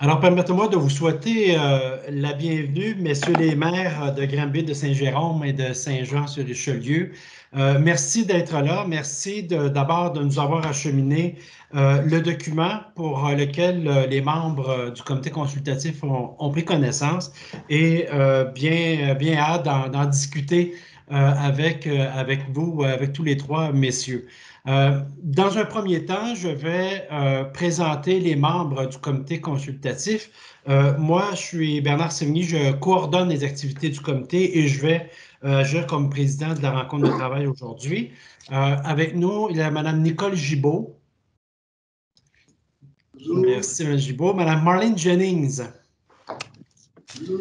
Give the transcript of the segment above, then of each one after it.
Alors, permettez-moi de vous souhaiter la bienvenue, messieurs les maires de Granby, de Saint-Jérôme et de Saint-Jean-sur-Richelieu. Merci d'être là. Merci d'abord de nous avoir acheminé le document pour lequel les membres du comité consultatif ont pris connaissance et bien hâte d'en discuter avec vous, avec tous les trois messieurs. Dans un premier temps, je vais présenter les membres du comité consultatif. Moi, je suis Bernard Sévigny, je coordonne les activités du comité et je vais agir comme président de la rencontre de travail aujourd'hui. Avec nous, il y a Mme Nicole Gibault. Bonjour. Merci, Mme Gibault. Mme Marlene Jennings. Bonjour.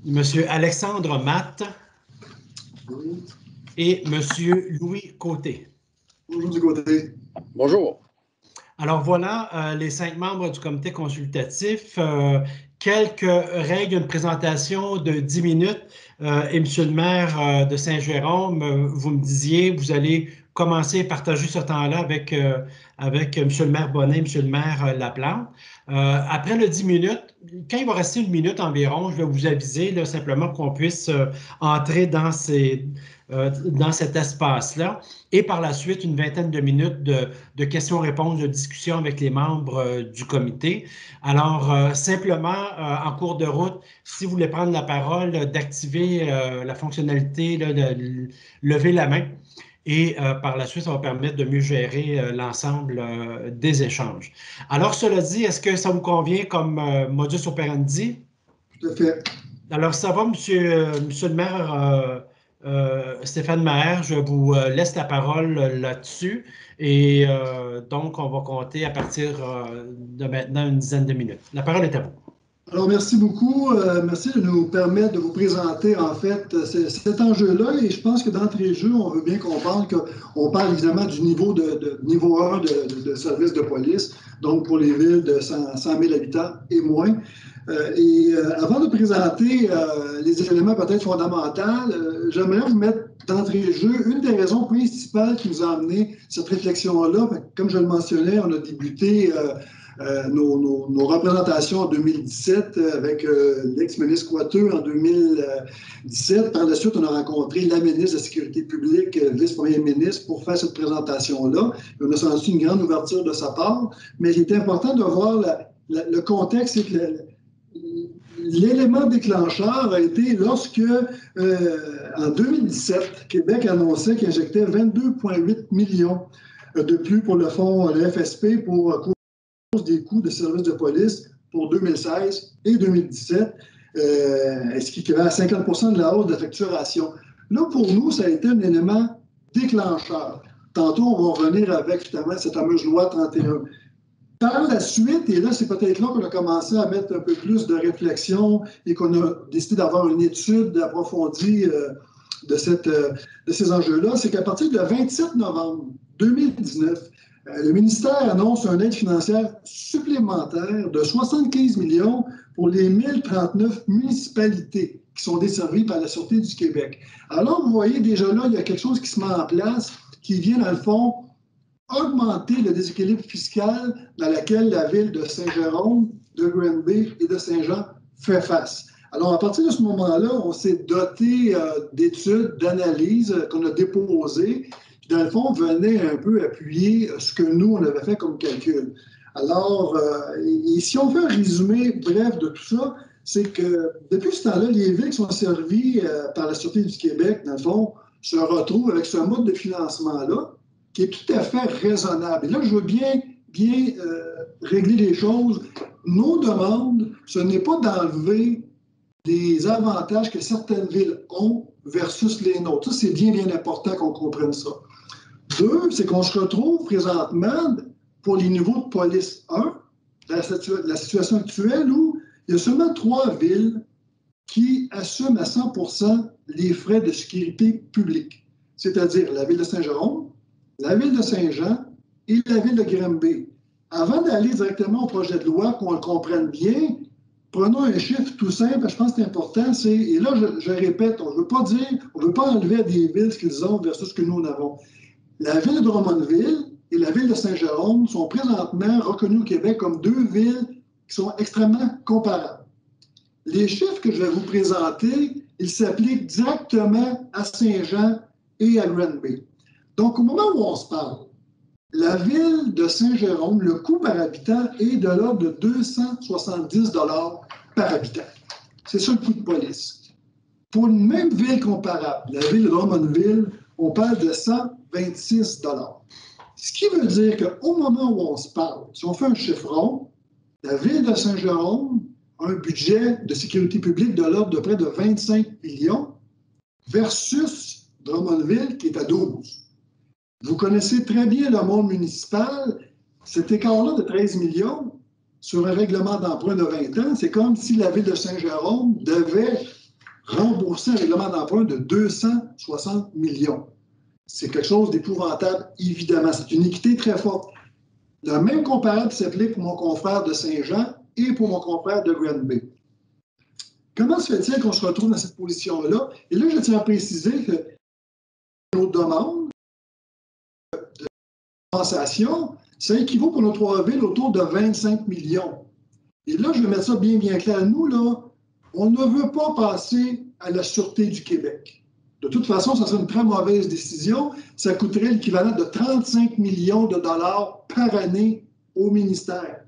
Monsieur Alexandre Matt. Bonjour. Et Monsieur Louis Côté. Bonjour du côté. Bonjour. Alors voilà les 5 membres du comité consultatif. Quelques règles, une présentation de 10 minutes. Et Monsieur le maire de Saint-Jérôme, vous me disiez, vous allez commencer à partager ce temps-là avec Monsieur le maire Bonnet, Monsieur le maire Laplante. Après le 10 minutes, quand il va rester une minute environ, je vais vous aviser là, simplement qu'on puisse entrer dans cet espace-là. Et par la suite, une vingtaine de minutes de questions-réponses, de discussion avec les membres du comité. Alors, simplement, en cours de route, si vous voulez prendre la parole, d'activer la fonctionnalité, là, de lever la main. Et par la suite, ça va permettre de mieux gérer l'ensemble des échanges. Alors, cela dit, est-ce que ça vous convient comme modus operandi? Tout à fait. Alors, ça va, monsieur le maire Stéphane Maher, je vous laisse la parole là-dessus. Et donc, on va compter à partir de maintenant une dizaine de minutes. La parole est à vous. Alors, merci beaucoup. Merci de nous permettre de vous présenter, en fait, cet enjeu-là. Et je pense que d'entrée de jeu, on veut bien comprendre qu'on parle évidemment du niveau niveau 1 de service de police, donc pour les villes de 100 000 habitants et moins. Avant de présenter les éléments peut-être fondamentaux, j'aimerais vous mettre d'entrée de jeu une des raisons principales qui nous a amené cette réflexion-là. Comme je le mentionnais, on a débuté nos représentations en 2017 avec l'ex-ministre Coiteux en 2017. Par la suite, on a rencontré la ministre de la Sécurité publique, vice-premier ministre, pour faire cette présentation-là. On a senti une grande ouverture de sa part. Mais il est important de voir le contexte, c'est que l'élément déclencheur a été lorsque, en 2017, Québec annonçait qu'il injectait 22,8 millions de plus pour le fonds, le FSP, pour cause des coûts de services de police pour 2016 et 2017, ce qui équivaut à 50% de la hausse de facturation. Là, pour nous, ça a été un élément déclencheur. Tantôt, on va revenir avec justement cette fameuse loi 31. Par la suite, et là, c'est peut-être là qu'on a commencé à mettre un peu plus de réflexion et qu'on a décidé d'avoir une étude approfondie de ces enjeux-là, c'est qu'à partir du 27 novembre 2019, le ministère annonce une aide financière supplémentaire de 75 millions pour les 1039 municipalités qui sont desservies par la Sûreté du Québec. Alors, vous voyez déjà là, il y a quelque chose qui se met en place qui vient, dans le fond, augmenter le déséquilibre fiscal dans lequel la ville de Saint-Jérôme, de Granby et de Saint-Jean fait face. Alors, à partir de ce moment-là, on s'est doté d'études, d'analyses qu'on a déposées, qui, dans le fond, venaient un peu appuyer ce que nous, on avait fait comme calcul. Alors, et si on fait un résumé bref de tout ça, c'est que depuis ce temps-là, les villes qui sont servies par la Sûreté du Québec, dans le fond, se retrouvent avec ce mode de financement-là, qui est tout à fait raisonnable. Et là, je veux bien régler les choses. Nos demandes, ce n'est pas d'enlever des avantages que certaines villes ont versus les nôtres. Ça, c'est bien important qu'on comprenne ça. 2, c'est qu'on se retrouve présentement pour les niveaux de police 1, la situation actuelle où il y a seulement 3 villes qui assument à 100% les frais de sécurité publique, c'est-à-dire la ville de Saint-Jérôme, la ville de Saint-Jean et la ville de Granby. Avant d'aller directement au projet de loi, qu'on le comprenne bien, prenons un chiffre tout simple, je pense que c'est important, et là je répète, on ne veut pas enlever à des villes ce qu'ils ont versus ce que nous en avons. La ville de Drummondville et la ville de Saint-Jérôme sont présentement reconnues au Québec comme 2 villes qui qui sont extrêmement comparables. Les chiffres que je vais vous présenter, ils s'appliquent directement à Saint-Jean et à Granby. Donc, au moment où on se parle, la ville de Saint-Jérôme, le coût par habitant est de l'ordre de 270 $ par habitant. C'est ça le coût de police. Pour une même ville comparable, la ville de Drummondville, on parle de 126 $. Ce qui veut dire qu'au moment où on se parle, si on fait un chiffron, la ville de Saint-Jérôme a un budget de sécurité publique de l'ordre de près de 25 millions versus Drummondville qui est à 12. Vous connaissez très bien le monde municipal. Cet écart-là de 13 millions sur un règlement d'emprunt de 20 ans, c'est comme si la ville de Saint-Jérôme devait rembourser un règlement d'emprunt de 260 millions. C'est quelque chose d'épouvantable, évidemment. C'est une équité très forte. Le même comparable s'applique pour mon confrère de Saint-Jean et pour mon confrère de Granby. Comment se fait-il qu'on se retrouve dans cette position-là? Et là, je tiens à préciser que nos demandes de compensation, ça équivaut pour nos trois villes autour de 25 millions. Et là, je vais mettre ça bien clair. Nous, là, on ne veut pas passer à la Sûreté du Québec. De toute façon, ça serait une très mauvaise décision. Ça coûterait l'équivalent de 35 millions de dollars par année au ministère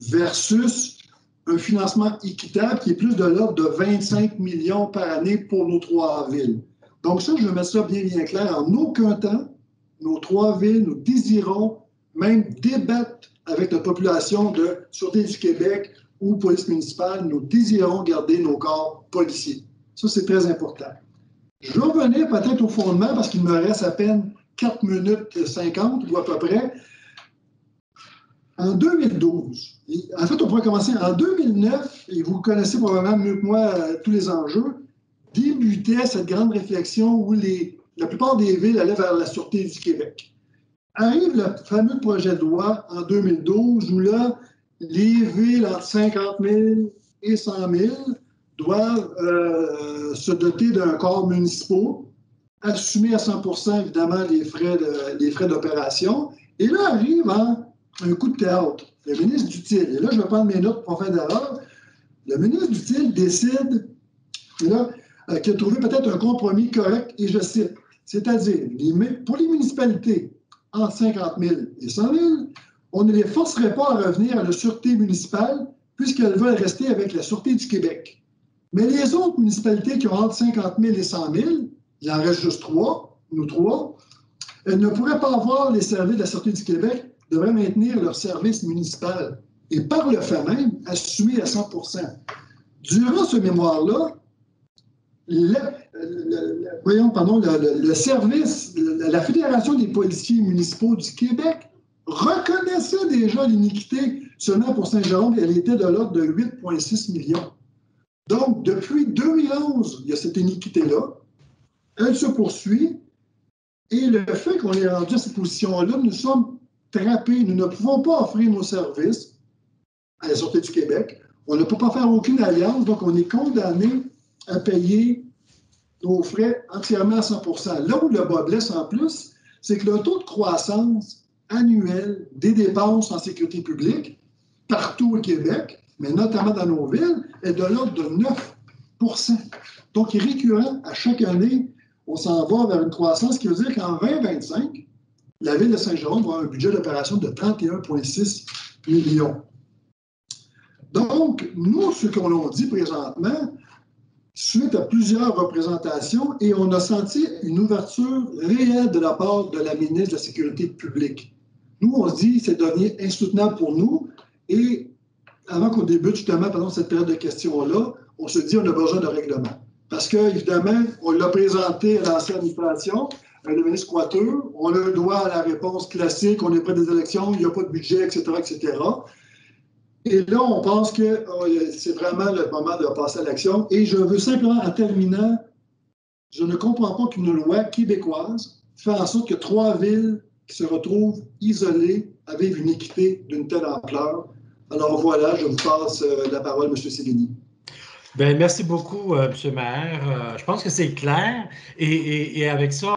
versus un financement équitable qui est plus de l'ordre de 25 millions par année pour nos trois villes. Donc ça, je vais mettre ça bien clair. En aucun temps, nos trois villes, nous désirons même débattre avec notre population de Sûreté du Québec ou police municipale. Nous désirons garder nos corps policiers. Ça, c'est très important. Je vais revenir peut-être au fondement parce qu'il me reste à peine 4 minutes 50 ou à peu près. En 2012, en fait, on pourrait commencer en 2009, et vous connaissez probablement mieux que moi tous les enjeux, débutait cette grande réflexion où la plupart des villes allaient vers la Sûreté du Québec. Arrive le fameux projet de loi en 2012 où là, les villes entre 50 000 et 100 000 doivent se doter d'un corps municipal, assumer à 100 % évidemment les frais d'opération. Et là arrive un coup de théâtre. Le ministre Dutil, et là je vais prendre mes notes pour faire d'erreur, le ministre Dutil décide là, qu'il a trouvé peut-être un compromis correct, et je cite, c'est-à-dire pour les municipalités entre 50 000 et 100 000, on ne les forcerait pas à revenir à la sûreté municipale puisqu'elles veulent rester avec la Sûreté du Québec. Mais les autres municipalités qui ont entre 50 000 et 100 000, il en reste juste nous trois, elles ne pourraient pas avoir les services de la Sûreté du Québec, devraient maintenir leur service municipal et par le fait même assumer à 100 %. Durant ce mémoire-là, le service, la Fédération des policiers municipaux du Québec reconnaissait déjà l'iniquité seulement pour Saint-Jérôme, elle était de l'ordre de 8,6 millions. Donc, depuis 2011, il y a cette iniquité-là. Elle se poursuit. Et le fait qu'on est rendu à cette position-là, nous sommes trappés. Nous ne pouvons pas offrir nos services à la Sûreté du Québec. On ne peut pas faire aucune alliance, donc on est condamné à payer nos frais entièrement à 100 %. Là où le bas blesse en plus, c'est que le taux de croissance annuel des dépenses en sécurité publique, partout au Québec, mais notamment dans nos villes, est de l'ordre de 9 %. Donc, il est récurrent à chaque année, on s'en va vers une croissance qui veut dire qu'en 2025, la ville de Saint-Jérôme va avoir un budget d'opération de 31,6 millions. Donc, nous, ce qu'on a dit présentement, suite à plusieurs représentations, et on a senti une ouverture réelle de la part de la ministre de la Sécurité publique. Nous, on se dit, c'est devenu insoutenable pour nous, et avant qu'on débute justement pendant cette période de questions-là, on se dit, on a besoin de règlement. Parce que, évidemment, on l'a présenté à l'ancienne administration, le ministre Coiteux, on a le droit à la réponse classique, on est près des élections, il n'y a pas de budget, etc., etc. Et là, on pense que c'est vraiment le moment de passer à l'action. Et je veux simplement, en terminant, je ne comprends pas qu'une loi québécoise fait en sorte que 3 villes qui se retrouvent isolées avec une équité d'une telle ampleur. Alors voilà, je vous passe la parole, M. Céline. Bien, merci beaucoup, M. Maher. Je pense que c'est clair. Et avec ça,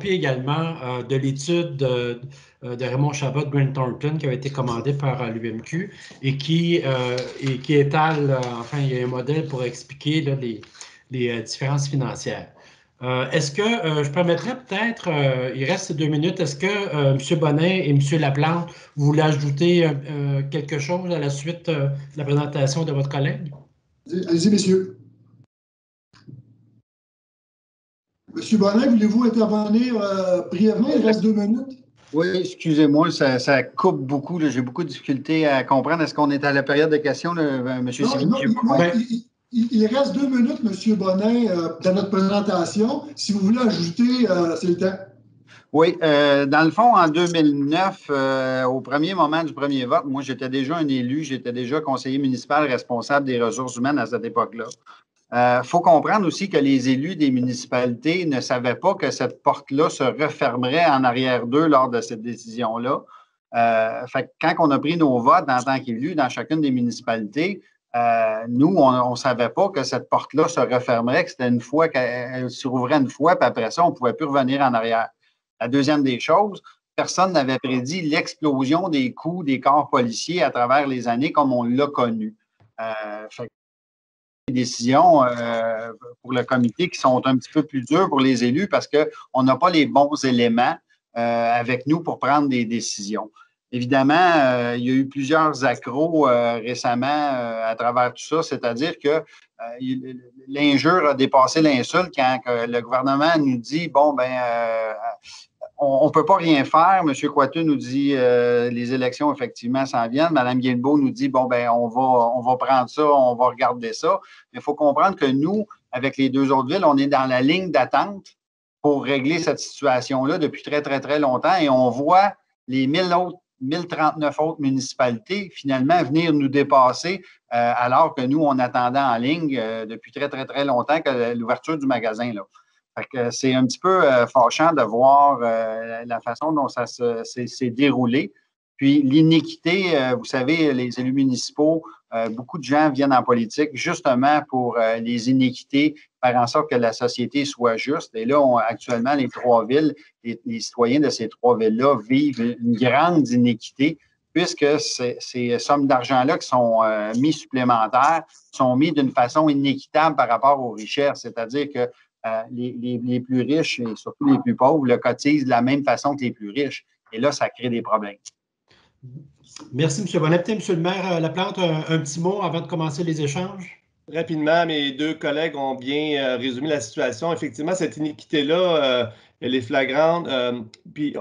copie également de l'étude de Raymond Chabot de Grant Thornton qui avait été commandée par l'UMQ et qui étale, enfin, il y a un modèle pour expliquer là, les différences financières. Est-ce que je permettrais peut-être, il reste 2 minutes, est-ce que M. Bonnet et M. Laplante, vous voulez ajouter quelque chose à la suite de la présentation de votre collègue? Allez-y, messieurs. M. Bonnet, voulez-vous intervenir brièvement? Il reste 2 minutes. Oui, excusez-moi, ça coupe beaucoup. J'ai beaucoup de difficultés à comprendre. Est-ce qu'on est à la période de questions, M. Simon? Il reste 2 minutes, M. Bonnet, dans notre présentation. Si vous voulez ajouter, c'est le temps. Oui, dans le fond, en 2009, au premier moment du premier vote, moi, j'étais déjà un élu, j'étais déjà conseiller municipal responsable des ressources humaines à cette époque-là. Il faut comprendre aussi que les élus des municipalités ne savaient pas que cette porte-là se refermerait en arrière d'eux lors de cette décision-là. Fait que quand on a pris nos votes en tant qu'élus dans chacune des municipalités, nous, on ne savait pas que cette porte-là se refermerait, que c'était une fois qu'elle se rouvrait une fois, puis après ça, on ne pouvait plus revenir en arrière. La deuxième des choses, personne n'avait prédit l'explosion des coûts des corps policiers à travers les années comme on l'a connu. Fait des décisions pour le comité qui sont un petit peu plus dures pour les élus parce qu'on n'a pas les bons éléments avec nous pour prendre des décisions. Évidemment, il y a eu plusieurs accros récemment à travers tout ça, c'est-à-dire que l'injure a dépassé l'insulte quand le gouvernement nous dit, bon, ben, on ne peut pas rien faire. M. Coiteux nous dit les élections, effectivement, s'en viennent. Mme Guilbeault nous dit, bon, ben, on va prendre ça, on va regarder ça. Mais il faut comprendre que nous, avec les 2 autres villes, on est dans la ligne d'attente pour régler cette situation-là depuis très, très, très longtemps. Et on voit les 1039 autres municipalités finalement venir nous dépasser alors que nous, on attendait en ligne depuis très, très, très longtemps que l'ouverture du magasin, là. Fait que c'est un petit peu fâchant de voir la façon dont ça s'est déroulé. Puis l'iniquité, vous savez, les élus municipaux, beaucoup de gens viennent en politique justement pour les iniquités, faire en sorte que la société soit juste. Et là, actuellement, les 3 villes, les citoyens de ces 3 villes-là vivent une grande iniquité puisque ces sommes d'argent-là qui sont mis supplémentaires sont mis d'une façon inéquitable par rapport aux richesses. C'est-à-dire que les plus riches et surtout les plus pauvres le cotisent de la même façon que les plus riches. Et là, ça crée des problèmes. Merci, M. Bonnet. M. le maire Laplante, un petit mot avant de commencer les échanges? Rapidement, mes 2 collègues ont bien résumé la situation. Effectivement, cette iniquité-là, elle est flagrante. Puis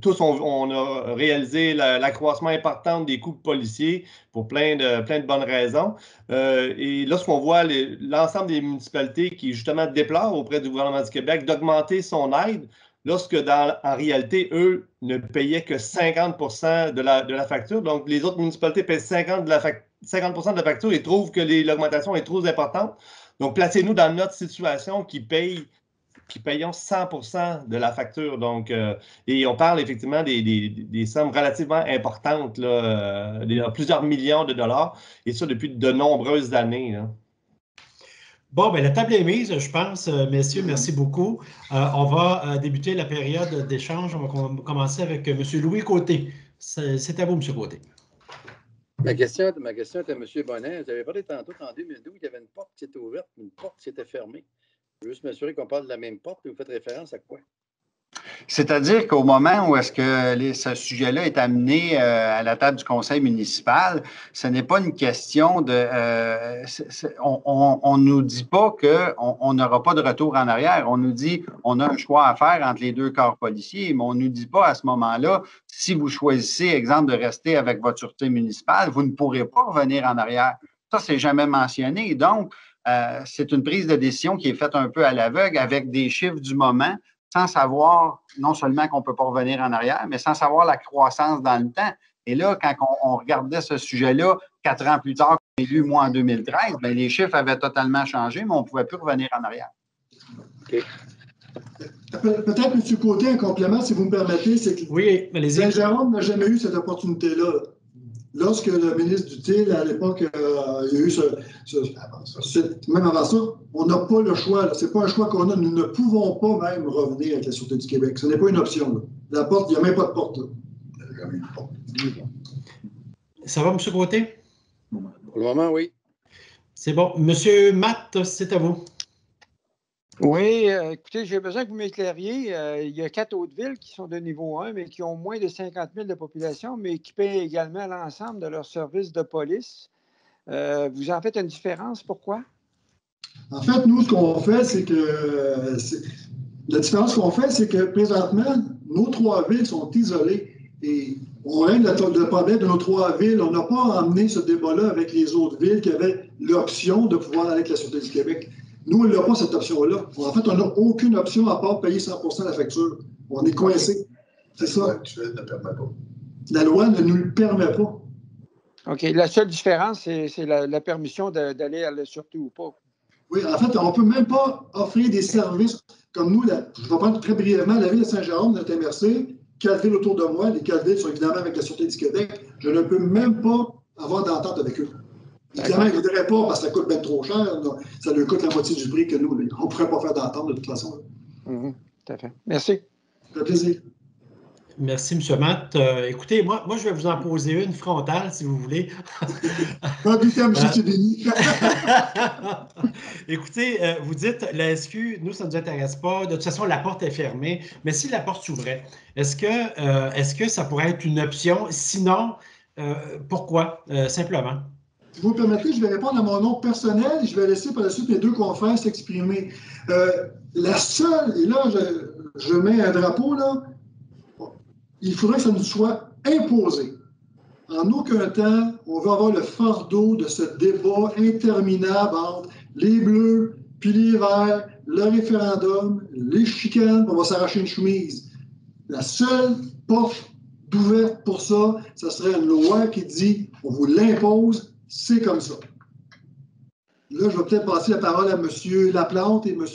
tous, on a réalisé l'accroissement important des coûts policiers pour plein de bonnes raisons. Et lorsqu'on voit l'ensemble des municipalités qui, justement, déplorent auprès du gouvernement du Québec d'augmenter son aide, lorsque, en réalité, eux ne payaient que 50 de la facture. Donc, les autres municipalités paient 50 de la facture et trouvent que l'augmentation est trop importante. Donc, placez-nous dans notre situation qui payons 100 de la facture. Donc, et on parle effectivement des sommes relativement importantes, là, plusieurs millions de dollars, et ça depuis de nombreuses années, là. Bon, bien, la table est mise, je pense. Messieurs, merci beaucoup. On va débuter la période d'échange. On va commencer avec M. Louis Côté. C'est à vous, M. Côté. Ma question est à M. Bonnet. Vous avez parlé tantôt qu'en 2012, il y avait une porte qui était ouverte, une porte qui était fermée. Je veux juste m'assurer qu'on parle de la même porte et vous faites référence à quoi? C'est-à-dire qu'au moment où est-ce que ce sujet-là est amené à la table du conseil municipal, ce n'est pas une question de... on nous dit pas qu'on n'aura pas de retour en arrière. On nous dit on a un choix à faire entre les 2 corps policiers, mais on ne nous dit pas à ce moment-là, si vous choisissez, exemple, de rester avec votre sûreté municipale, vous ne pourrez pas revenir en arrière. Ça, c'est jamais mentionné. Donc, c'est une prise de décision qui est faite un peu à l'aveugle avec des chiffres du moment, sans savoir non seulement qu'on ne peut pas revenir en arrière, mais sans savoir la croissance dans le temps. Et là, quand on regardait ce sujet-là, 4 ans plus tard, qu'on a élu, moi, en 2013, bien, les chiffres avaient totalement changé, mais on ne pouvait plus revenir en arrière. OK. Peut-être, M. Côté, un complément, si vous me permettez, c'est que oui, allez-y. Saint-Jérôme n'a jamais eu cette opportunité-là. lorsque le ministre Dutil, à l'époque, il y a eu même avant ça, on n'a pas le choix. Ce n'est pas un choix qu'on a. Nous ne pouvons pas même revenir avec la Sûreté du Québec. Ce n'est pas une option. Là. La porte, il n'y a même pas de porte. Là. Ça va, M. Côté? Pour le moment, oui. C'est bon. M. Matt, c'est à vous. Oui, écoutez, j'ai besoin que vous m'éclairiez. Il y a 4 autres villes qui sont de niveau 1, mais qui ont moins de 50 000 de population, mais qui paient également l'ensemble de leurs services de police. Vous en faites une différence, pourquoi? En fait, nous, ce qu'on fait, c'est que la différence qu'on fait, c'est que présentement, nos 3 villes sont isolées et on règle le problème de nos 3 villes. On n'a pas emmené ce débat-là avec les autres villes qui avaient l'option de pouvoir aller avec la Sûreté du Québec. Nous, on n'a pas cette option-là. En fait, on n'a aucune option à part payer 100% de la facture. On est coincé. C'est ça. La loi ne nous le permet pas. OK. La seule différence, c'est la permission d'aller à la sûreté ou pas. Oui, en fait, on ne peut même pas offrir des services comme nous. Je vais prendre très brièvement la ville de Saint-Jérôme, notre MRC, 4 villes autour de moi. Les 4 villes sont évidemment avec la Sûreté du Québec. Je ne peux même pas avoir d'entente avec eux. Évidemment, ils ne voudraient pas parce que ça coûte bien trop cher. Ça leur coûte la moitié du prix que nous. On ne pourrait pas faire d'entente de toute façon. Tout à fait. Merci. Ça fait plaisir. Merci, M. Matt. Écoutez, moi, je vais vous en poser une frontale, si vous voulez. Pas du temps, M. Tibini. Écoutez, vous dites, la SQ, nous, ça ne nous intéresse pas. De toute façon, la porte est fermée. Mais si la porte s'ouvrait, est-ce que ça pourrait être une option? Sinon, pourquoi? Simplement. Si vous me permettez, je vais répondre à mon nom personnel et je vais laisser par la suite mes 2 confrères s'exprimer. La seule, et là, je mets un drapeau, là, il faudrait que ça nous soit imposé. En aucun temps, on va avoir le fardeau de ce débat interminable entre les Bleus, puis les Verts, le référendum, les chicanes, on va s'arracher une chemise. La seule porte ouverte pour ça, ce serait une loi qui dit on vous l'impose, c'est comme ça. Là, je vais peut-être passer la parole à M. Laplante et M.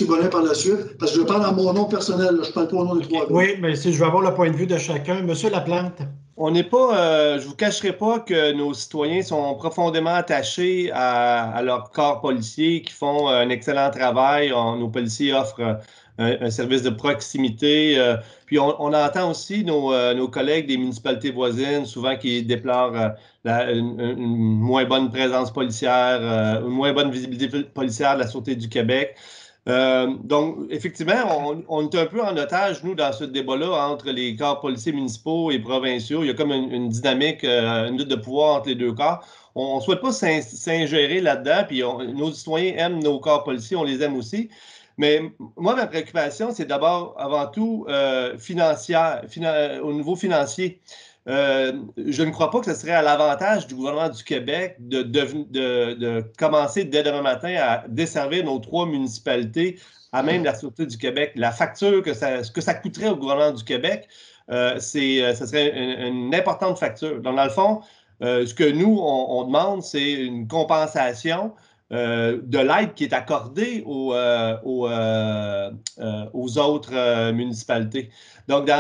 Bonnet par la suite, parce que je parle en mon nom personnel. Là, je ne parle pas au nom des 3 villes. Oui, mais si je veux avoir le point de vue de chacun. M. Laplante. On n'est pas, je ne vous cacherai pas que nos citoyens sont profondément attachés à leur corps policier qui font un excellent travail. Nos policiers offrent un service de proximité. Puis on entend aussi nos collègues des municipalités voisines, souvent qui déplorent une moins bonne présence policière, une moins bonne visibilité policière de la Sûreté du Québec. Donc, effectivement, on est un peu en otage, nous, dans ce débat-là, entre les corps policiers municipaux et provinciaux. Il y a comme une dynamique, une lutte de pouvoir entre les 2 corps. On ne souhaite pas s'ingérer là-dedans, puis nos citoyens aiment nos corps policiers, on les aime aussi. Mais moi, ma préoccupation, c'est d'abord, avant tout, financière, au niveau financier. Je ne crois pas que ce serait à l'avantage du gouvernement du Québec de commencer dès demain matin à desservir nos 3 municipalités à même la Sûreté du Québec. La facture ce que ça coûterait au gouvernement du Québec, ce serait une importante facture. Donc, dans le fond, ce que nous, on demande, c'est une compensation de l'aide qui est accordée aux autres municipalités. Donc,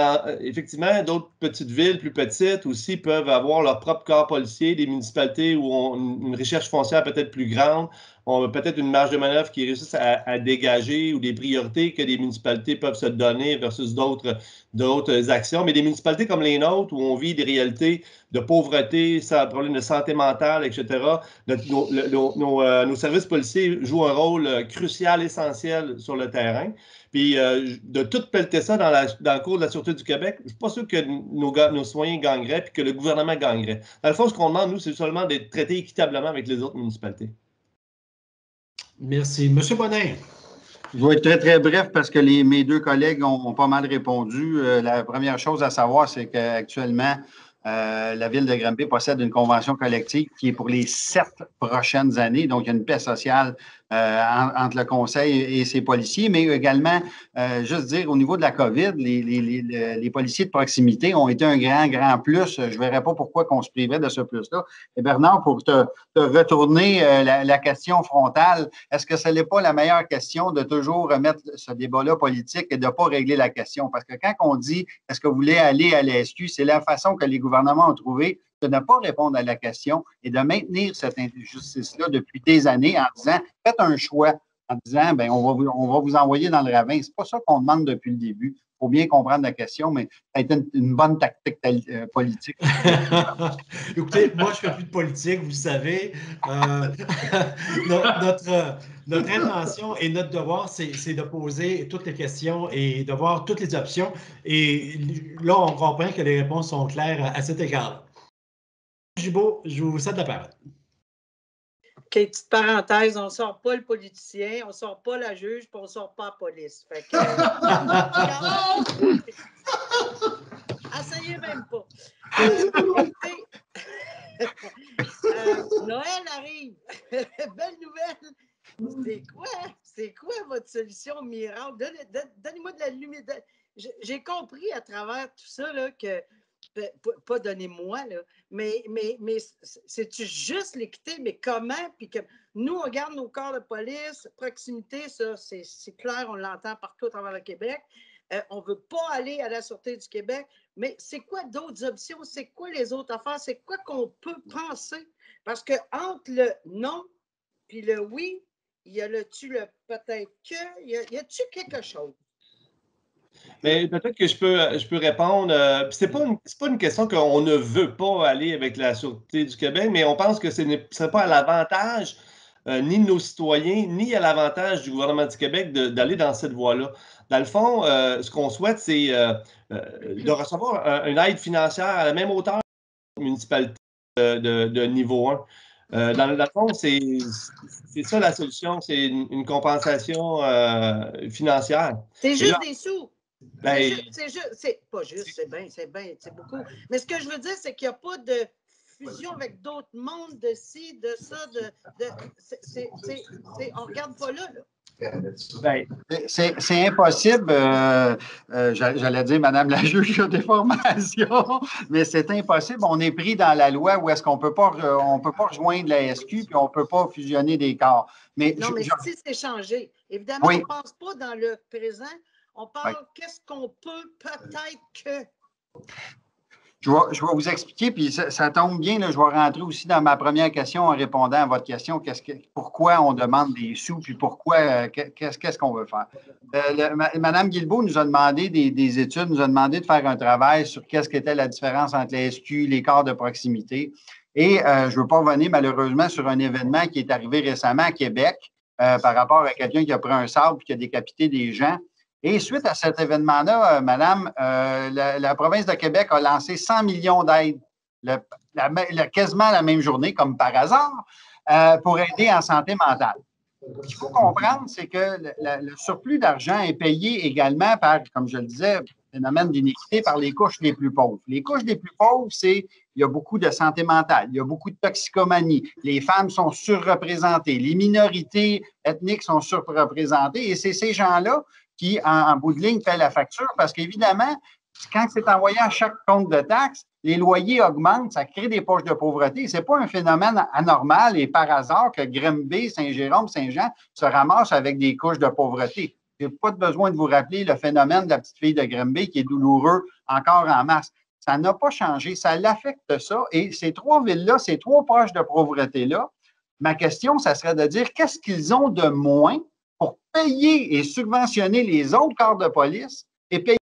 effectivement, d'autres petites villes plus petites aussi peuvent avoir leur propre corps policier, des municipalités où on une recherche foncière peut-être plus grande, on a peut-être une marge de manœuvre qui réussissent à dégager ou des priorités que les municipalités peuvent se donner versus d'autres actions. Mais des municipalités comme les nôtres, où on vit des réalités de pauvreté, problèmes de santé mentale, etc., nos services policiers jouent un rôle crucial, essentiel sur le terrain. Puis de tout pelleter ça dans le cours de la Sûreté du Québec, je ne suis pas sûr que nos citoyens gagneraient puis que le gouvernement gagnerait. Dans le fond, ce qu'on demande, nous, c'est seulement d'être traités équitablement avec les autres municipalités. Merci. Monsieur Bonnet. Je vais être très, très bref parce que mes 2 collègues ont pas mal répondu. La première chose à savoir, c'est qu'actuellement, la Ville de Granby possède une convention collective qui est pour les 7 prochaines années. Donc, il y a une paix sociale entre le conseil et ses policiers, mais également, juste dire, au niveau de la COVID, les policiers de proximité ont été un grand plus. Je ne verrais pas pourquoi on se priverait de ce plus-là. Et Bernard, pour te retourner la question frontale, est-ce que ce n'est pas la meilleure question de toujours remettre ce débat-là politique et de ne pas régler la question? Parce que quand on dit « est-ce que vous voulez aller à la SQ », c'est la façon que les gouvernements ont trouvé de ne pas répondre à la question et de maintenir cette injustice-là depuis des années en disant « faites un choix », en disant ben, on va vous envoyer dans le ravin. Ce n'est pas ça qu'on demande depuis le début. Il faut bien comprendre la question, mais ça a été une bonne tactique politique. Écoutez, moi, je ne fais plus de politique, vous le savez. Notre intention et notre devoir, c'est de poser toutes les questions et de voir toutes les options. Et là, on comprend que les réponses sont claires à cet égard. Gibault, je vous cède la parole. OK, petite parenthèse, on ne sort pas le politicien, on ne sort pas la juge, puis on ne sort pas la police. Fait que, essayez même pas. Noël arrive. Belle nouvelle. C'est quoi votre solution miracle? Donnez-moi de la lumière. J'ai compris à travers tout ça là, que pas donnez-moi, là, mais c'est-tu juste l'équité, mais comment? Puis que nous, on garde nos corps de police, proximité, ça, c'est clair, on l'entend partout à travers le Québec. On ne veut pas aller à la Sûreté du Québec, mais c'est quoi d'autres options? C'est quoi les autres affaires? C'est quoi qu'on peut penser? Parce que entre le non puis le oui, y a-tu le peut-être que? Y a-tu quelque chose? Mais peut-être que je peux répondre. C'est pas une question qu'on ne veut pas aller avec la Sûreté du Québec, mais on pense que ce ne serait pas à l'avantage ni de nos citoyens, ni à l'avantage du gouvernement du Québec d'aller dans cette voie-là. Dans le fond, ce qu'on souhaite, c'est de recevoir une aide financière à la même hauteur que la municipalité de niveau 1. Dans le fond, c'est ça la solution, c'est une compensation financière. C'est juste des sous. Ben, c'est pas juste, c'est bien, c'est beaucoup. Mais ce que je veux dire, c'est qu'il n'y a pas de fusion avec d'autres mondes, de ci, de ça, on ne regarde pas là. Ben, c'est impossible, j'allais dire, Madame la juge des formations, mais c'est impossible. On est pris dans la loi où est-ce qu'on peut pas rejoindre la SQ puis on ne peut pas fusionner des corps. Mais si c'est changé. Évidemment, oui. On ne pense pas dans le présent. On parle qu'est-ce qu'on peut-être que. Je vais vous expliquer, puis ça tombe bien, là, je vais rentrer aussi dans ma première question en répondant à votre question, pourquoi on demande des sous, puis pourquoi, qu'est-ce qu'on veut faire. Madame Guilbeault nous a demandé des études, nous a demandé de faire un travail sur qu'est-ce qu'était la différence entre les SQ, les corps de proximité. Et je ne veux pas revenir malheureusement sur un événement qui est arrivé récemment à Québec par rapport à quelqu'un qui a pris un sabre et qui a décapité des gens. Et suite à cet événement-là, Madame, la province de Québec a lancé 100 millions d'aides, quasiment la même journée, comme par hasard, pour aider en santé mentale. Ce qu'il faut comprendre, c'est que le surplus d'argent est payé également par, comme je le disais, phénomène d'iniquité par les couches les plus pauvres. Les couches les plus pauvres, il y a beaucoup de santé mentale, il y a beaucoup de toxicomanie, les femmes sont surreprésentées, les minorités ethniques sont surreprésentées, et c'est ces gens-là qui, en bout de ligne, paient la facture parce qu'évidemment, quand c'est envoyé à chaque compte de taxes, les loyers augmentent, ça crée des poches de pauvreté. Ce n'est pas un phénomène anormal et par hasard que Grimby, Saint-Jérôme, Saint-Jean se ramassent avec des couches de pauvreté. Je n'ai pas besoin de vous rappeler le phénomène de la petite fille de Grimby qui est douloureux encore en masse. Ça n'a pas changé, ça l'affecte ça. Et ces trois villes-là, ces trois poches de pauvreté-là, ma question, ça serait de dire qu'est-ce qu'ils ont de moins pour payer et subventionner les autres corps de police et payer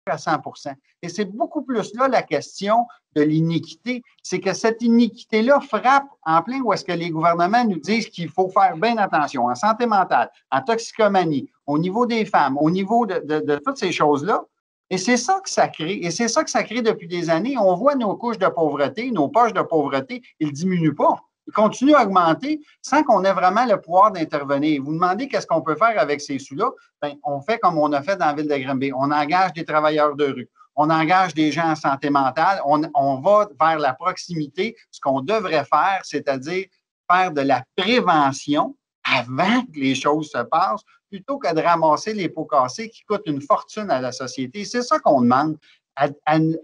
à 100 %. Et c'est beaucoup plus là la question de l'iniquité. C'est que cette iniquité-là frappe en plein où est-ce que les gouvernements nous disent qu'il faut faire bien attention en santé mentale, en toxicomanie, au niveau des femmes, au niveau de toutes ces choses-là. Et c'est ça que ça crée. Et c'est ça que ça crée depuis des années. On voit nos couches de pauvreté, nos poches de pauvreté, ils ne diminuent pas. Ils continuent à augmenter sans qu'on ait vraiment le pouvoir d'intervenir. Vous demandez qu'est-ce qu'on peut faire avec ces sous-là? Bien, on fait comme on a fait dans la ville de Grimby. On engage des travailleurs de rue. On engage des gens en santé mentale. On va vers la proximité. Ce qu'on devrait faire, c'est-à-dire faire de la prévention avant que les choses se passent, plutôt que de ramasser les pots cassés qui coûtent une fortune à la société. C'est ça qu'on demande, à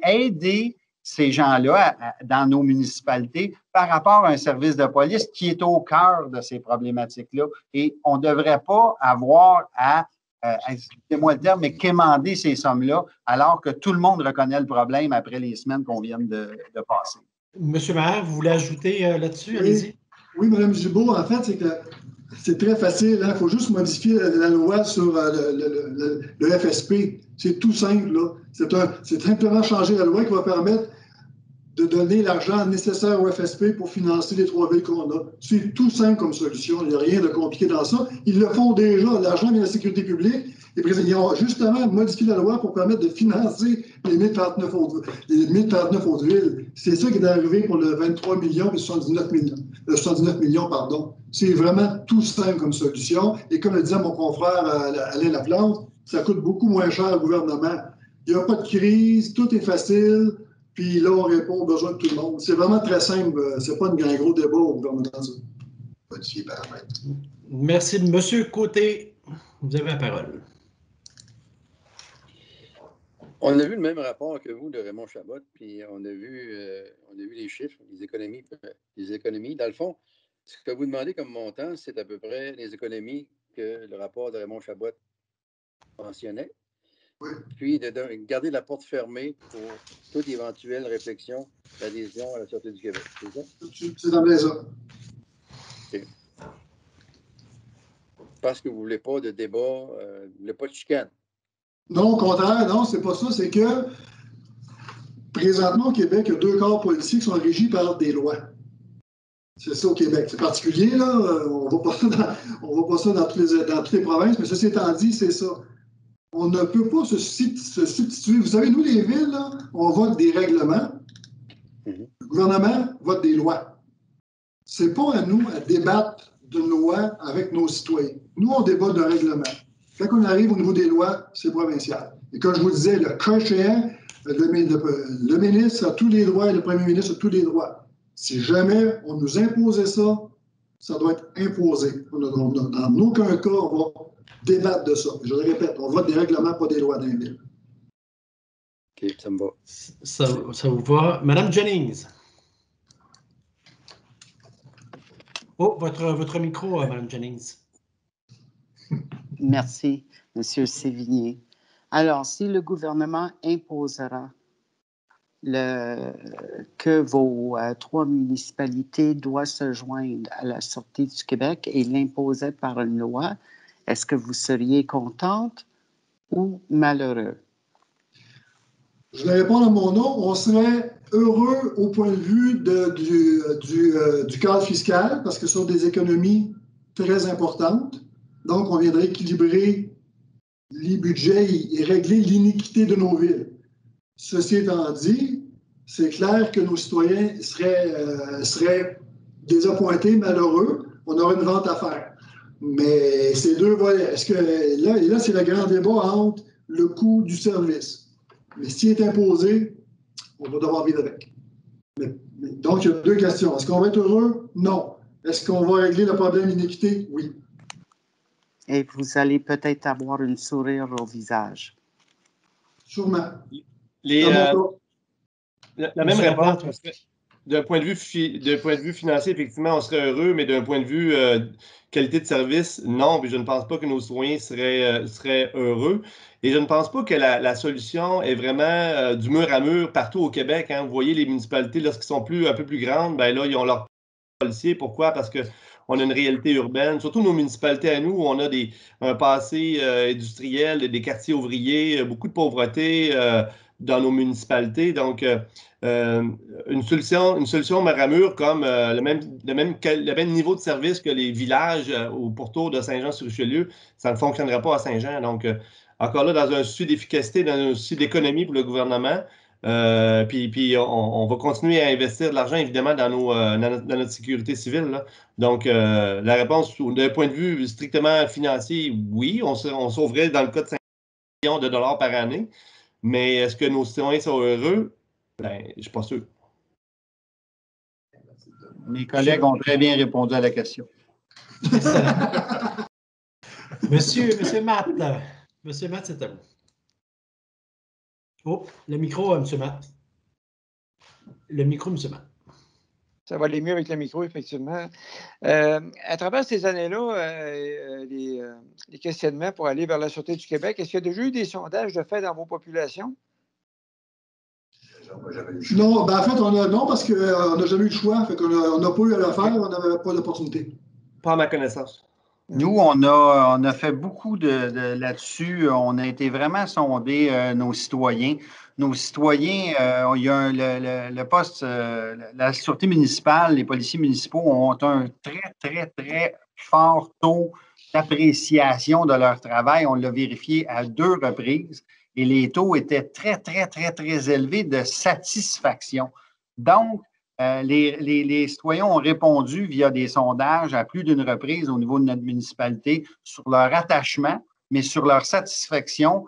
aider ces gens-là dans nos municipalités par rapport à un service de police qui est au cœur de ces problématiques-là. Et on ne devrait pas avoir à, excusez-moi le terme, mais quémander ces sommes-là alors que tout le monde reconnaît le problème après les semaines qu'on vient de passer. Monsieur Maher, vous voulez ajouter là-dessus? Oui. Allez-y. Oui, Mme Gibault, en fait, c'est que c'est très facile. Il faut juste modifier la loi sur le FSP. C'est tout simple, là. C'est simplement changer la loi qui va permettre de donner l'argent nécessaire au FSP pour financer les 3 villes qu'on a. C'est tout simple comme solution. Il n'y a rien de compliqué dans ça. Ils le font déjà. L'argent vient de la sécurité publique. Ils ont justement modifié la loi pour permettre de financer les 1039 autres villes. C'est ça qui est arrivé pour le 23 millions et 79 millions, pardon. C'est vraiment tout simple comme solution. Et comme le disait mon confrère Alain Laplante, ça coûte beaucoup moins cher au gouvernement. Il n'y a pas de crise, tout est facile. Puis là, on répond aux besoins de tout le monde. C'est vraiment très simple. C'est pas un gros débat au gouvernement. Merci. Monsieur Côté, vous avez la parole. On a vu le même rapport que vous de Raymond Chabot, puis on a vu les chiffres, les économies. Dans le fond, ce que vous demandez comme montant, c'est à peu près les économies que le rapport de Raymond Chabot mentionnait. Oui. Puis de garder la porte fermée pour toute éventuelle réflexion d'adhésion à la Sûreté du Québec. C'est ça? C'est dans ça. Okay. Parce que vous ne voulez pas de débat, vous ne voulez pas de chicane. Non, au contraire, non, c'est pas ça. C'est que présentement au Québec, il y a 2 corps policiers qui sont régis par des lois. C'est ça au Québec. C'est particulier, là. On ne voit pas ça dans toutes les provinces, mais ceci étant dit, c'est ça. On ne peut pas se substituer. Vous savez, nous, les villes, là, on vote des règlements. Le gouvernement vote des lois. C'est pas à nous à débattre d'une loi avec nos citoyens. Nous, on débat d'un règlement. Quand on arrive au niveau des lois, c'est provincial. Et comme je vous disais, le cas échéant, le ministre a tous les droits et le premier ministre a tous les droits. Si jamais on nous imposait ça, ça doit être imposé. Dans aucun cas, on va débattre de ça. Je le répète, on vote des règlements, pas des lois d'un ville. OK, ça me va. Ça vous va. Madame Jennings. Oh, votre micro, Madame Jennings. Merci, M. Sévigné. Alors, si le gouvernement imposera que vos 3 municipalités doivent se joindre à la Sûreté du Québec et l'imposait par une loi, est-ce que vous seriez contente ou malheureux? Je vais répondre à mon nom. On serait heureux au point de vue du cadre fiscal parce que ce sont des économies très importantes. Donc, on viendrait équilibrer les budgets et régler l'iniquité de nos villes. Ceci étant dit, c'est clair que nos citoyens seraient désappointés, malheureux. On aurait une vente à faire. Mais ces 2 volets, est-ce que là, c'est le grand débat entre le coût du service. Mais s'il est imposé, on va devoir vivre avec. Donc, il y a 2 questions. Est-ce qu'on va être heureux? Non. Est-ce qu'on va régler le problème d'iniquité? Oui. Et vous allez peut-être avoir une sourire au visage. Sûrement. La même réponse. D'un point de vue financier, effectivement, on serait heureux, mais d'un point de vue qualité de service, non. Puis je ne pense pas que nos citoyens seraient heureux. Et je ne pense pas que la solution est vraiment du mur à mur partout au Québec. Hein. Vous voyez, les municipalités, lorsqu'elles sont un peu plus grandes, ben là, ils ont leurs policiers. Pourquoi? Parce qu'on a une réalité urbaine, surtout nos municipalités à nous, où on a un passé industriel, des quartiers ouvriers, beaucoup de pauvreté dans nos municipalités. Donc, une solution mur à mur comme le même niveau de service que les villages au pourtour de Saint-Jean-sur-Richelieu, ça ne fonctionnerait pas à Saint-Jean. Donc, encore là, dans un souci d'efficacité, dans un souci d'économie pour le gouvernement, puis on va continuer à investir de l'argent, évidemment, dans notre sécurité civile. Là. Donc, la réponse, d'un point de vue strictement financier, oui, on sauverait dans le cas de 5 millions de dollars par année. Mais est-ce que nos citoyens sont heureux? Ben, je ne suis pas sûr. Mes collègues ont très bien répondu à la question. Monsieur Matt. Monsieur Matt, c'est à vous. Oh, le micro, Monsieur Matt. Le micro, Monsieur Matt. Ça va aller mieux avec le micro, effectivement. À travers ces années-là, les questionnements pour aller vers la Sûreté du Québec, est-ce qu'il y a déjà eu des sondages de fait dans vos populations? Non, ben en fait, non, parce qu'on n'a jamais eu le choix. Fait qu'on n'a pas eu à le faire, on n'avait pas d'opportunité. Pas à ma connaissance. Nous, on a fait beaucoup de là-dessus. On a été vraiment sonder nos citoyens. Nos citoyens, il y a le poste, la sûreté municipale, les policiers municipaux ont un très, très, très fort taux d'appréciation de leur travail. On l'a vérifié à 2 reprises et les taux étaient très, très, très, très élevés de satisfaction. Donc, les citoyens ont répondu via des sondages à plus d'une reprise au niveau de notre municipalité sur leur attachement, mais sur leur satisfaction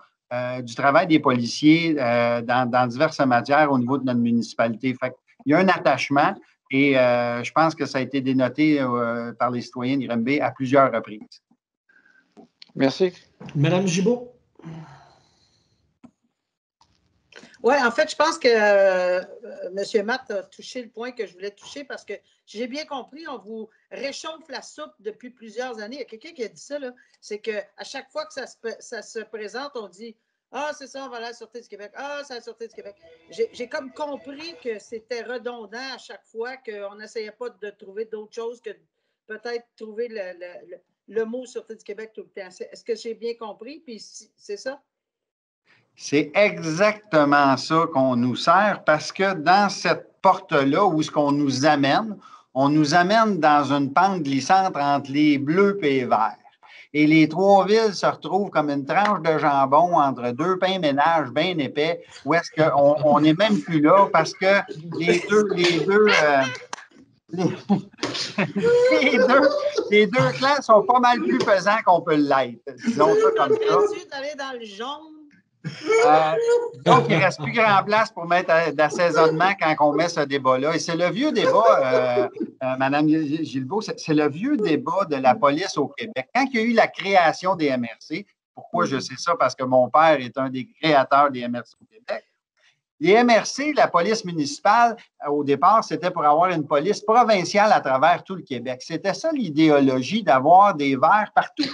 du travail des policiers dans diverses matières au niveau de notre municipalité. Fait il y a un attachement et je pense que ça a été dénoté par les citoyens de Granby à plusieurs reprises. Merci. Madame Gibault. Oui, en fait, je pense que M. Matt a touché le point que je voulais toucher parce que j'ai bien compris, on vous réchauffe la soupe depuis plusieurs années. Il y a quelqu'un qui a dit ça, c'est qu'à chaque fois que ça se présente, on dit « Ah, c'est ça, on va aller à la Sûreté du Québec. Ah, c'est la Sûreté du Québec. » J'ai comme compris que c'était redondant à chaque fois, qu'on n'essayait pas de trouver d'autres choses que peut-être trouver le mot Sûreté du Québec tout le temps. Est-ce que j'ai bien compris? Puis c'est ça? C'est exactement ça qu'on nous sert parce que dans cette porte-là où est-ce qu'on nous amène, on nous amène dans une pente glissante entre les bleus et les verts. Et les 3 villes se retrouvent comme une tranche de jambon entre 2 pains ménage bien épais, où est-ce qu'on n'est même plus là parce que les deux clans sont pas mal plus pesants qu'on peut l'être. Disons ça comme ça. D'aller dans le jaune. Donc, il ne reste plus grand place pour mettre d'assaisonnement quand on met ce débat-là. Et c'est le vieux débat, Mme Guilbeault, c'est le vieux débat de la police au Québec. Quand il y a eu la création des MRC, pourquoi je sais ça? Parce que mon père est un des créateurs des MRC au Québec. Les MRC, la police municipale, au départ, c'était pour avoir une police provinciale à travers tout le Québec. C'était ça l'idéologie d'avoir des verts partout.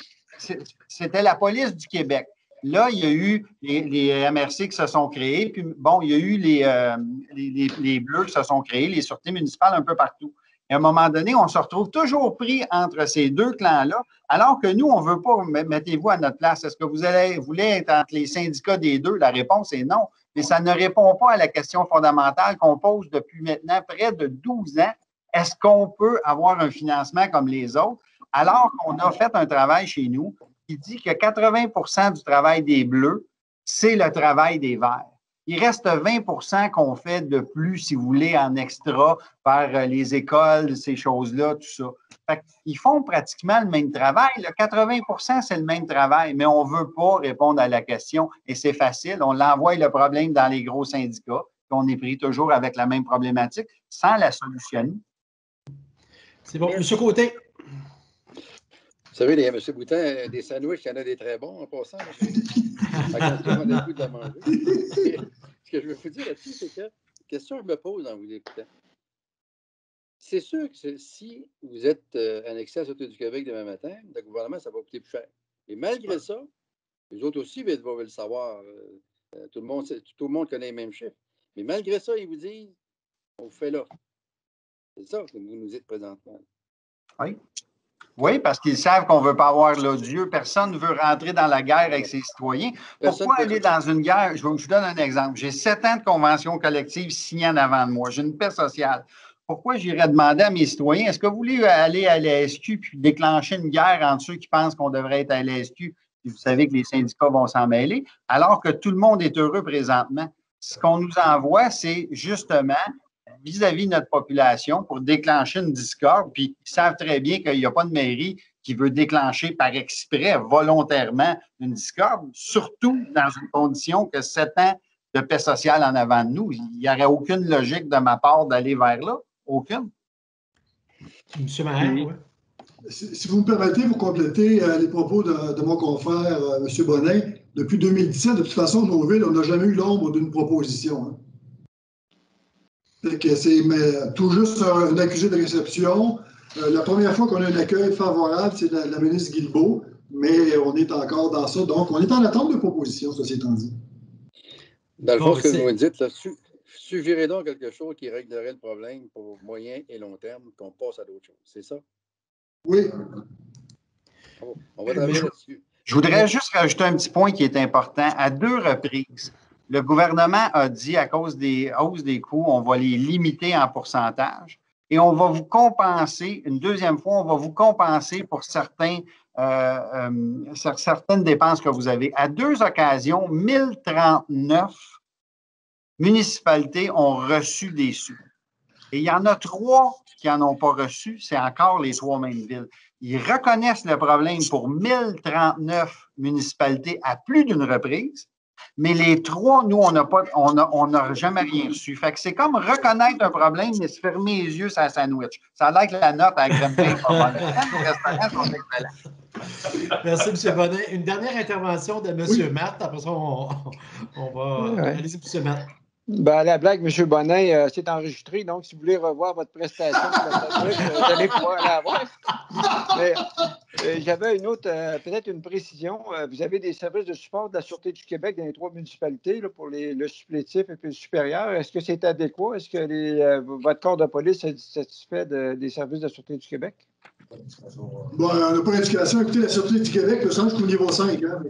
C'était la police du Québec. Là, il y a eu les MRC qui se sont créés, puis bon, il y a eu les Bleus qui se sont créés, les sûretés municipales un peu partout. Et à un moment donné, on se retrouve toujours pris entre ces 2 clans-là, alors que nous, on ne veut pas, mettez-vous à notre place. Est-ce que vous voulez être entre les syndicats des 2? La réponse est non. Mais ça ne répond pas à la question fondamentale qu'on pose depuis maintenant près de 12 ans. Est-ce qu'on peut avoir un financement comme les autres? Alors qu'on a fait un travail chez nous qui dit que 80 du travail des Bleus, c'est le travail des Verts. Il reste 20 qu'on fait de plus, si vous voulez, en extra vers les écoles, ces choses-là, tout ça. Fait qu'ils font pratiquement le même travail. Le 80 c'est le même travail, mais on ne veut pas répondre à la question et c'est facile. On l'envoie le problème dans les gros syndicats, puis on est pris toujours avec la même problématique sans la solutionner. C'est bon. Monsieur Côté. Vous savez, M. Boutin, des sandwichs, il y en a des très bons en passant. Attention, on a le goût de la manger. Ce que je veux vous dire là-dessus, c'est que la question que je me pose en vous écoutant, c'est sûr que si vous êtes annexé à la Sûreté du Québec demain matin, le gouvernement, ça va coûter plus cher. Et malgré ça, les autres aussi veulent le savoir. Tout le monde connaît les mêmes chiffres. Mais malgré ça, ils vous disent, on vous fait l'offre. C'est ça que vous nous dites présentement. Oui. Oui, parce qu'ils savent qu'on ne veut pas avoir l'odieux. Personne ne veut rentrer dans la guerre avec ses citoyens. Pourquoi aller dans une guerre? Je vous donne un exemple. J'ai 7 ans de convention collective signée en avant de moi. J'ai une paix sociale. Pourquoi j'irais demander à mes citoyens, est-ce que vous voulez aller à l'ASQ puis déclencher une guerre entre ceux qui pensent qu'on devrait être à l'ASQ? Vous savez que les syndicats vont s'en mêler, alors que tout le monde est heureux présentement. Ce qu'on nous envoie, c'est justement vis-à-vis de notre population pour déclencher une discorde, puis ils savent très bien qu'il n'y a pas de mairie qui veut déclencher par exprès, volontairement, une discorde, surtout dans une condition que 7 ans de paix sociale en avant de nous. Il n'y aurait aucune logique de ma part d'aller vers là. Aucune. Monsieur Maher, oui. Si vous me permettez, pour compléter les propos de mon confrère, M. Bonnet, depuis 2017, de toute façon, nos villes, on n'a jamais eu l'ombre d'une proposition. Hein. C'est tout juste un accusé de réception. La première fois qu'on a un accueil favorable, c'est la ministre Guilbeault, mais on est encore dans ça. Donc, on est en attente de propositions, ceci étant dit. Dans le fond, ce que vous me dites, là, suggérez donc quelque chose qui réglerait le problème pour moyen et long terme, qu'on passe à d'autres choses. C'est ça? Oui. On va travailler là-dessus. Je voudrais juste rajouter un petit point qui est important. À 2 reprises, le gouvernement a dit, à cause des hausses des coûts, on va les limiter en pourcentage et on va vous compenser, une deuxième fois, on va vous compenser pour certaines dépenses que vous avez. À 2 occasions, 1039 municipalités ont reçu des sous. Et il y en a 3 qui n'en ont pas reçu, c'est encore les 3 mêmes villes. Ils reconnaissent le problème pour 1039 municipalités à plus d'une reprise, mais les 3, nous, on n'a jamais rien reçu. Fait que c'est comme reconnaître un problème, mais se fermer les yeux sur un sandwich. Ça a l'air que la note à Grenville est pas bonne. Les restaurants sont excellents. Merci, M. Bonnet. Une dernière intervention de M. Matt. Après ça, on va... Allez-y, M. Matt. Ben, la blague, M. Bonnet, c'est enregistré, donc si vous voulez revoir votre prestation, vous allez pouvoir la voir. Mais j'avais une autre, peut-être une précision. Vous avez des services de support de la Sûreté du Québec dans les 3 municipalités là, pour le supplétif et puis le supérieur. Est-ce que c'est adéquat? Est-ce que votre corps de police est satisfait des services de la Sûreté du Québec? Bon, on n'a pas d'indication. Écoutez, la Sûreté du Québec, le change qu'au niveau 5. Hein.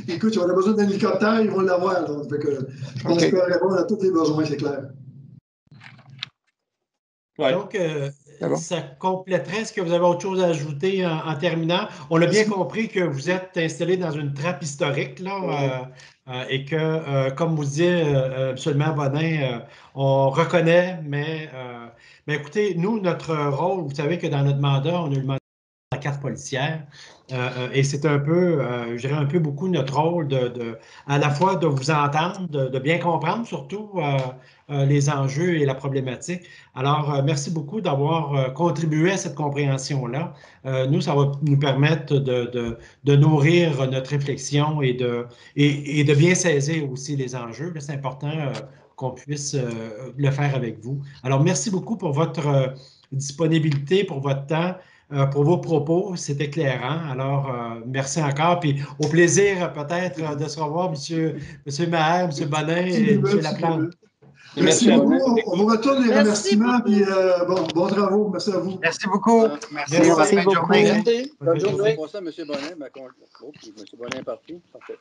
Écoute, on a besoin d'un hélicoptère, ils vont l'avoir. Donc, je pense qu'on peut répondre à tous les besoins, c'est clair. Ouais. Donc, ça compléterait. Est-ce que vous avez autre chose à ajouter en terminant? On a bien compris que vous êtes installé dans une trappe historique, là, et que, comme vous dites, M. le maire Bonin, on reconnaît, mais écoutez, nous, notre rôle, vous savez que dans notre mandat, on a eu le mandat de la carte policière, et c'est un peu, je dirais un peu beaucoup notre rôle à la fois de vous entendre, de bien comprendre surtout les enjeux et la problématique. Alors, merci beaucoup d'avoir contribué à cette compréhension-là. Nous, ça va nous permettre de nourrir notre réflexion et de bien saisir aussi les enjeux. C'est important qu'on puisse le faire avec vous. Alors, merci beaucoup pour votre disponibilité, pour votre temps. Pour vos propos, c'est éclairant. Alors, merci encore. Puis au plaisir peut-être de se revoir, M. Maher, M. Bonin et M. Laplante. Merci beaucoup. On vous retourne les remerciements. Puis bon travaux. Merci à vous. Merci beaucoup. Merci beaucoup. Bonne journée. Bonne journée. M. Bonin, M. Bonin est parti. Parfait.